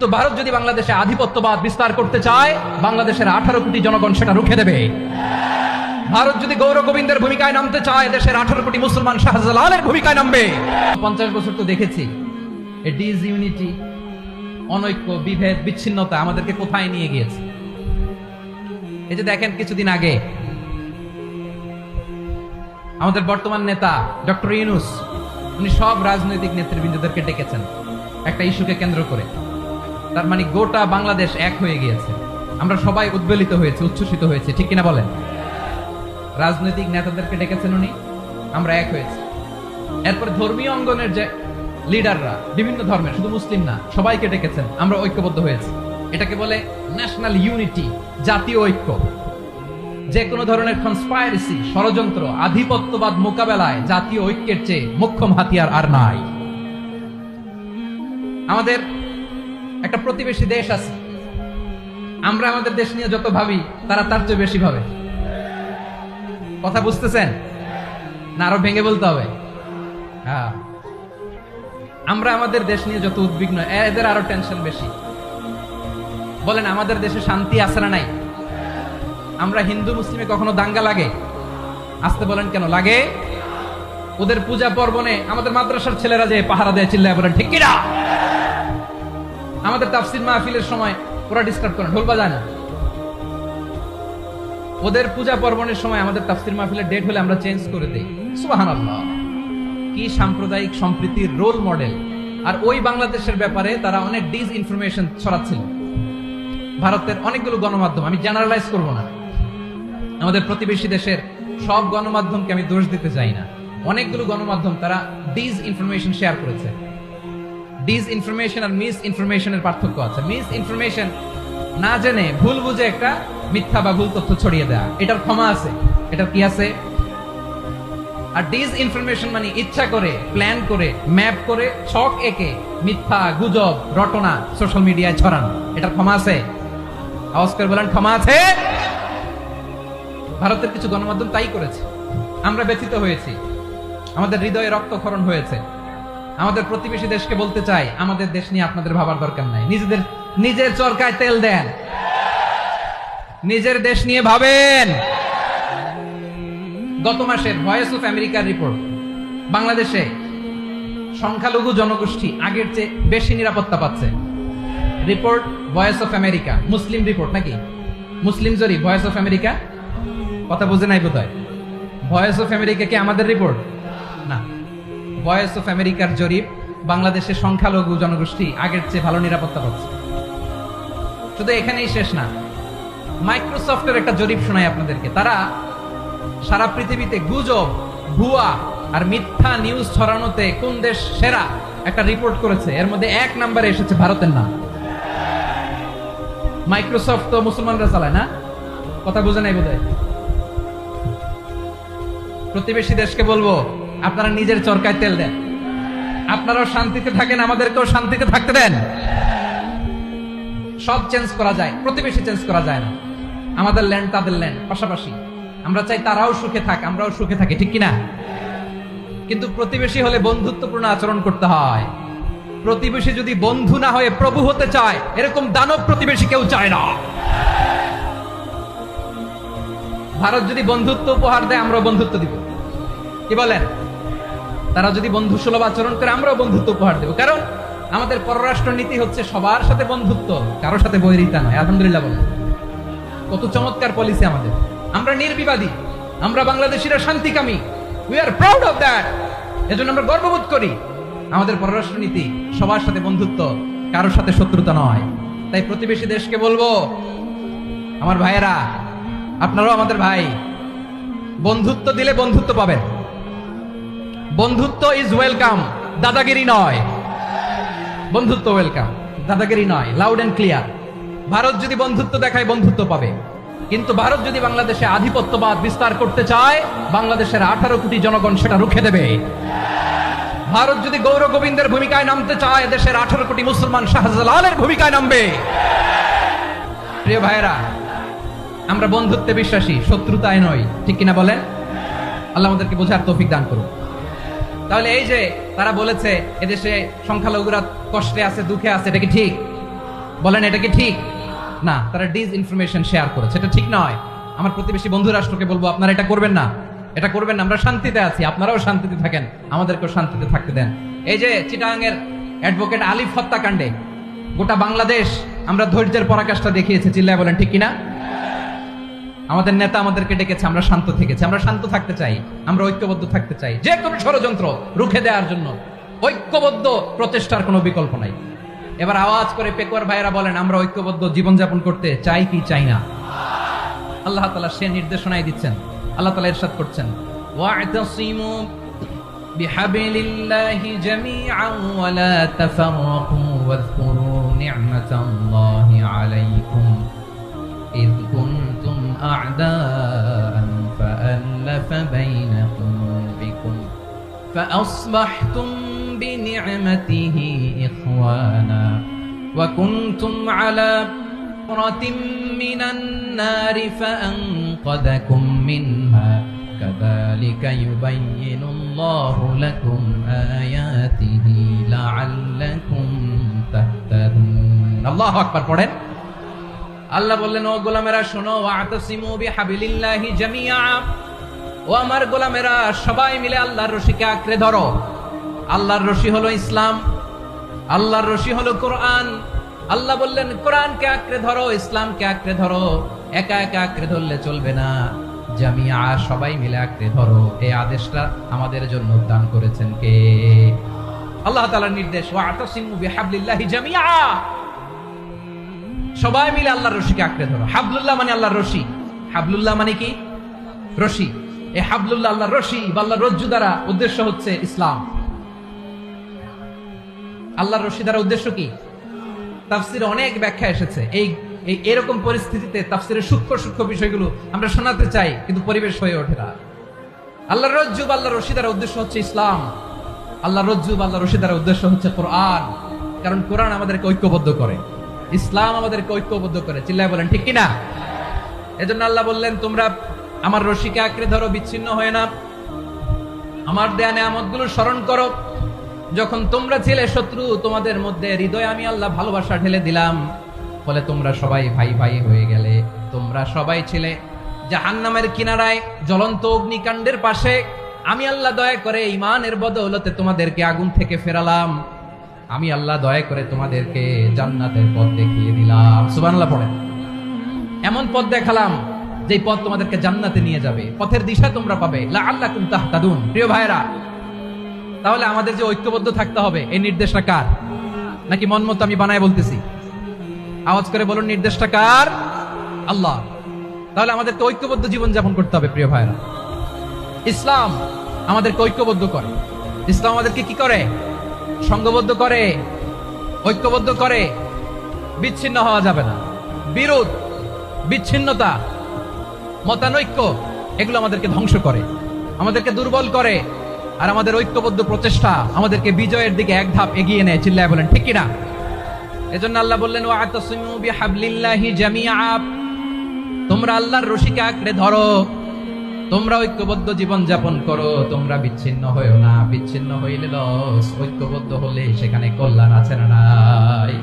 তো ভারত যদি বাংলাদেশে আধিপত্যবাদ বিস্তার করতে চায়, বাংলাদেশের 18 কোটি জনগণ সেটা রুখে দেবে। ভারত যদি গৌর গোবিন্দের ভূমিকায় নামতে চায়, দেশের 18 কোটি মুসলমান শাহজালালের ভূমিকায় নামবে। 50 বছর তো দেখেছি এই ডিসইউনিটি, অনৈক্য, বিভেদ, বিচ্ছিন্নতা আমাদেরকে কোথায় নিয়ে গিয়েছে। এই যে দেখেন, কিছুদিন আগে আমাদের বর্তমান নেতা ডক্টর ইউনূস, উনি সব রাজনৈতিক নেতৃবৃন্দদেরকে ডেকেছেন একটা ইস্যুকে কেন্দ্র করে। তার মানে গোটা বাংলাদেশ এক হয়ে গিয়েছে। আমরা সবাই উদ্বেলিত হয়েছে, উচ্ছ্বসিত হয়েছে, ঠিক কিনা বলেন? রাজনৈতিক নেতাদেরকে ডেকেছেন উনি, আমরা এক হয়েছি। এরপর ধর্মীয় অঙ্গনের যে লিডাররা, বিভিন্ন ধর্মের, শুধু মুসলিম না, সবাইকে ডেকেছেন, আমরা ঐক্যবদ্ধ হয়েছি। এটাকে বলে ন্যাশনাল ইউনিটি, জাতীয় ঐক্য। যে কোনো ধরনের কনস্পাইরেসি, ষড়যন্ত্র, আধিপত্যবাদ মোকাবেলায় জাতীয় ঐক্যের চেয়ে মোক্ষম হাতিয়ার আর নাই। আমাদের একটা প্রতিবেশী দেশ আছে, আমরা আমাদের দেশ নিয়ে যত ভাবি, তারা তার চেয়ে বেশি ভাবে। কথা বুঝতেছেন না? আরো ভেঙে বলতে হবে। হ্যাঁ, আমরা আমাদের দেশ নিয়ে যত উদ্বিগ্ন, এদের আরো টেনশন বেশি। বলেন, আমাদের দেশে শান্তি আছে না নাই? আমরা হিন্দু মুসলিমে কখনো দাঙ্গা লাগে? আসতে বলেন, কেন লাগে? ওদের পূজা পর্বণে আমাদের মাদ্রাসার ছেলেরা যে পাহারা দেয়, চিল্লায় বলেন, ঠিক কিনা? আমাদের তাফসীর মাহফিলের সময় ওরা ডিস্টার্ব করে, ঢোল বাজায় না। ওদের পূজা পর্বণের সময় আমাদের তাফসীর মাহফিলের ডেট হলে আমরা চেঞ্জ করে দেই। সুবহানাল্লাহ, কি সাম্প্রদায়িক সম্প্রীতির রোল মডেল। আর ওই বাংলাদেশের ব্যাপারে তারা অনেক ডিসইনফরমেশন ছড়াচ্ছিল। ভারতের অনেকগুলো গণমাধ্যম, আমি জেনারেলাইজ করব না, আমাদের প্রতিবেশী দেশের সব গণমাধ্যমকে আমি দোষ দিতে চাই না। অনেকগুলো গণমাধ্যম তারা ডিসইনফরমেশন শেয়ার করেছে। ডিসইনফরমেশন আর মিস ইনফরমেশনের পার্থক্য আছে। মিস ইনফরমেশন না জেনে ভুল বুঝে একটা মিথ্যা বা ভুল তথ্য ছড়িয়ে দেয়া, এটার ক্ষমা আছে, এটার কি আছে। আর ডিসইনফরমেশন মানে ইচ্ছা করে, প্ল্যান করে, ম্যাপ করে, ছক এঁকে মিথ্যা, গুজব, রটনা সোশ্যাল মিডিয়ায় ছড়ানো, এটার ক্ষমা আছে? আওয়াজ করে বলেন, ক্ষমা আছে? ভারতের কিছু গণমাধ্যম তাই করেছে। আমরা ব্যথিত হয়েছি, আমাদের হৃদয়ে রক্তক্ষরণ হয়েছে। আমাদের প্রতিবেশী দেশকে বলতে চাই, আমাদের দেশ নিয়ে আপনাদের ভাবার দরকার নাই। নিজের চরকায় তেল দেন, নিজের দেশ নিয়ে ভাবেন। গত মাসের ভয়েস অফ আমেরিকার রিপোর্ট, বাংলাদেশে সংখ্যালঘু জনগোষ্ঠী আগের চেয়ে বেশি নিরাপত্তা পাচ্ছে। Report voice of America, Muslim report নাকি? মুসলিম জরিপ, ভয়েস অফ আমেরিকা। কথা বুঝে নাই বোধহয়। ভয়েস অফ আমেরিকা কি আমাদের রিপোর্ট? না, ভয়েস অফ আমেরিকার জরিপ, বাংলাদেশের সংখ্যালঘু জনগোষ্ঠী আগের চেয়ে ভালো নিরাপত্তা পাচ্ছে। শুধু এখানেই শেষ না, মাইক্রোসফটের একটা জরিপ শোনাই আপনাদেরকে। তারা সারা পৃথিবীতে গুজব, ভুয়া আর মিথ্যা নিউজ ছড়ানোতে কোন দেশ সেরা একটা রিপোর্ট করেছে। এর মধ্যে 1 নম্বরে এসেছে ভারতের নাম। মাইক্রোসফট তো মুসলমানরা চালায় না? কথা বুঝে নাই বোধহয়। প্রতিবেশী দেশকে বলবো, আপনারা নিজের চরকায় তেল দেন, আপনারাও শান্তিতে থাকেন, আমাদেরকেও শান্তিতে থাকতে দেন। সব চেঞ্জ করা যায়, প্রতিবেশী চেঞ্জ করা যায় না। আমাদের ল্যান্ড তাদের ল্যান্ড, পাশাপাশি। আমরা চাই তারাও সুখে থাক, আমরাও সুখে থাকি, ঠিক কিনা? কিন্তু প্রতিবেশী হলে বন্ধুত্বপূর্ণ আচরণ করতে হয়। প্রতিবেশী যদি বন্ধু না হয়ে প্রভু হতে চায়, এরকম দানব প্রতিবেশী কেউ চায় না। ভারত যদি বন্ধুত্ব উপহার দেয়, আমরাও বন্ধুত্ব দিব। কি বলেন? তারা যদি বন্ধু সুলভ আচরণ করে, আমরাও বন্ধুত্ব উপহার দেব। কারণ আমাদের পররাষ্ট্র নীতি হচ্ছে সবার সাথে বন্ধুত্ব, কারোর সাথে বৈরিতা নয়। আলহামদুলিল্লাহ বলেন, কত চমৎকার পলিসি আমাদের। আমরা নির্বিবাদী, আমরা বাংলাদেশিরা শান্তিকামী। We are proud of that. এজন্য আমরা গর্ববোধ করি। আমাদের পররাষ্ট্র নীতি সবার সাথে বন্ধুত্ব, কারোর সাথে শত্রুতা নয়। তাই প্রতিবেশী দেশকে বলবো, আমার ভাইয়েরা, আপনারাও আমাদের ভাই। বন্ধুত্ব দিলে বন্ধুত্ব পাবেন। বন্ধুত্ব ইজ ওয়েলকাম, দাদাগিরি নয়। বন্ধুত্ব ওয়েলকাম, দাদাগিরি নয়। Loud and clear. ভারত যদি বন্ধুত্ব দেখায়, বন্ধুত্ব পাবে। কিন্তু ভারত যদি বাংলাদেশে আধিপত্যবাদ বিস্তার করতে চায়, বাংলাদেশের 18 কোটি জনগণ সেটা রুখে দেবে। ভারত যদি গৌর গোবিন্দের ভূমিকায় নামতে চায়, দেশের 18 কোটি মুসলমান শাহজালালের ভূমিকায় নামবে। প্রিয় ভাইয়েরা, আমরা বন্ধুত্বে বিশ্বাসী, শত্রুতায় নয়, ঠিক কিনা বলেন? আল্লাহ আমাদেরকে বোঝার তৌফিক দান করুন। তাহলে এই যে তারা বলেছে এদেশে সংখ্যালঘুরা কষ্টে আছে, দুঃখে আছে, এটা কি ঠিক? বলেন এটা কি ঠিক না? তারা ডিস ইনফরমেশন শেয়ার করেছে, এটা ঠিক নয়। আমার প্রতিবেশী বন্ধু রাষ্ট্রকে বলবো আপনারা এটা করবেন না, এটা করবেন না। আমরা শান্তিতে আছি, আপনারাও শান্তিতে থাকেন, আমাদেরকেও শান্তিতে থাকতে দেন। এই যে চিটাগাংয়ের অ্যাডভোকেট আলিফ হত্যাকাণ্ডে গোটা বাংলাদেশ আমরা ধৈর্যের পরাকাষ্ঠা দেখিয়েছি, চিল্লায় বলেন ঠিক কিনা? আমাদের নেতা আমাদেরকে ডেকেছে, আমরা শান্ত থেকেছি। আমরা শান্ত থাকতে চাই, আমরা ঐক্যবদ্ধ থাকতে চাই। যে কোনো ষড়যন্ত্র রুখে দেওয়ার জন্য ঐক্যবদ্ধ প্রচেষ্টার কোনো বিকল্প নাই। এবার আওয়াজ করে পেকুয়ার ভাইয়েরা বলেন, আমরা ঐক্যবদ্ধ জীবনযাপন করতে চাই কি চাই না? আল্লাহ তাআলা সে নির্দেশনাই দিচ্ছেন। আল্লাহ তাআলা ইরশাদ করছেন, ওয়া'তাসিমু বিহাবিলিল্লাহি জামিআন ওয়া লা তাফাররাকু ওয়াযকুরু নি'মাতাল্লাহি আলাইকুম إذ كنتم أعداء فألف بين قلوبكم فأصبحتم بنعمته إخوانا وكنتم على حفرة من النار فأنقذكم منها كذلك يبين الله لكم آياته لعلكم تهتدون الله أكبر পড়েন। আল্লাহ বললেন, ও গোলামেরা শোনো, ওয়াতাসিমু বিহাবিলিল্লাহি জামিআ, ও আমার গোলামেরা সবাই মিলে আল্লাহর রশিকে আঁকড়ে ধরো। আল্লাহর রশি হলো ইসলাম, আল্লাহর রশি হলো কোরআন। আল্লাহ বললেন কোরআনকে আঁকড়ে ধরো, ইসলামকে আঁকড়ে ধরো। একা একা আঁকড়ে ধরলে চলবে না, জামিআ সবাই মিলে আঁকড়ে ধরো। এই আদেশটা আমাদের জন্য দান করেছেন কে? আল্লাহ তাআলার নির্দেশ, ওয়াতাসিমু বিহাবিলিল্লাহি জামিআ, সবাই মিলে আল্লাহর রশিকে আঁকড়ে ধরো। হাবলুল্লাহ মানে আল্লাহর রশি। হাবলুল্লাহ মানে কি? রশি। এই হাবলুল্লাহ আল্লাহর রশি বা আল্লাহর রজ্জু দ্বারা উদ্দেশ্য হচ্ছে ইসলাম। আল্লাহর রশি দ্বারা উদ্দেশ্য কি? তাফসিরে অনেক ব্যাখ্যা এসেছে। এই এরকম পরিস্থিতিতে তাফসিরের সূক্ষ্ম সূক্ষ্ম বিষয়গুলো আমরা শোনাতে চাই, কিন্তু পরিবেশ হয়ে ওঠে না। আল্লাহর রজ্জু বা আল্লাহর রশি দ্বারা উদ্দেশ্য হচ্ছে ইসলাম। আল্লাহর রজ্জু বা আল্লাহর রশি দ্বারা উদ্দেশ্য হচ্ছে কোরআন। কারণ কোরআন আমাদেরকে ঐক্যবদ্ধ করে, ইসলাম আমাদেরকে ঐক্যবদ্ধ করে। চিল্লায় বলেন ঠিক কিনা? এজন্য আল্লাহ বললেন, তোমরা আমার রশিকে আঁকড়ে ধরো, বিচ্ছিন্ন হয়ে না। আমার দেয়া নেয়ামতগুলো স্মরণ করো। যখন তোমরা ছিলে শত্রু, তোমাদের মধ্যে হৃদয়ে আমি আল্লাহ ভালোবাসা ঢেলে দিলাম, ফলে তোমরা সবাই ভাই ভাই হয়ে গেলে। তোমরা সবাই ছিলে জাহান্নামের কিনারায় জ্বলন্ত অগ্নিকাণ্ডের পাশে। আমি আল্লাহ দয়া করে ঈমানের বদৌলতে তোমাদেরকে আগুন থেকে ফেরালাম। আমি আল্লাহ দয়া করে তোমাদেরকে জান্নাতের পথ দেখিয়ে দিলাম। সুবহানাল্লাহ পড়েন। এমন পথ দেখালাম যে পথ তোমাদেরকে জান্নাতে নিয়ে যাবে, পথের দিশা তোমরা পাবে। লাআল্লাকুম তাহতাদুন। প্রিয় ভাইরা, তাহলে আমাদের যে ঐক্যবদ্ধ থাকতে হবে, এই নির্দেশটা কার? নাকি মন মতো আমি বানায় বলতেছি? আওয়াজ করে বলুন, নির্দেশটা কার? আল্লাহ। তাহলে আমাদেরকে ঐক্যবদ্ধ জীবন যাপন করতে হবে। প্রিয় ভাইরা, ইসলাম আমাদেরকে ঐক্যবদ্ধ করে। ইসলাম আমাদেরকে কি করে? সংঘবদ্ধ করে, ঐক্যবদ্ধ করে। বিচ্ছিন্ন হওয়া যাবে না। বিরোধ, বিচ্ছিন্নতা, মতানৈক্য, এগুলো আমাদেরকে ধ্বংস করে, আমাদেরকে দুর্বল করে। আর আমাদের ঐক্যবদ্ধ প্রচেষ্টা আমাদেরকে বিজয়ের দিকে এক ধাপ এগিয়ে নেয়। চিল্লায় বলেন ঠিক কিনা? এজন্য আল্লাহ বললেন, ওয়াতাসিমু বিহাবলিল্লাহি জামিআ, তোমরা আল্লাহর রশিকে আঁকড়ে ধরো, তোমরা ঐক্যবদ্ধ জীবন যাপন করো, তোমরা বিচ্ছিন্ন হইও না। বিচ্ছিন্ন হইলে লস, ঐক্যবদ্ধ হলে সেখানে কল্যাণ আছে না নাই?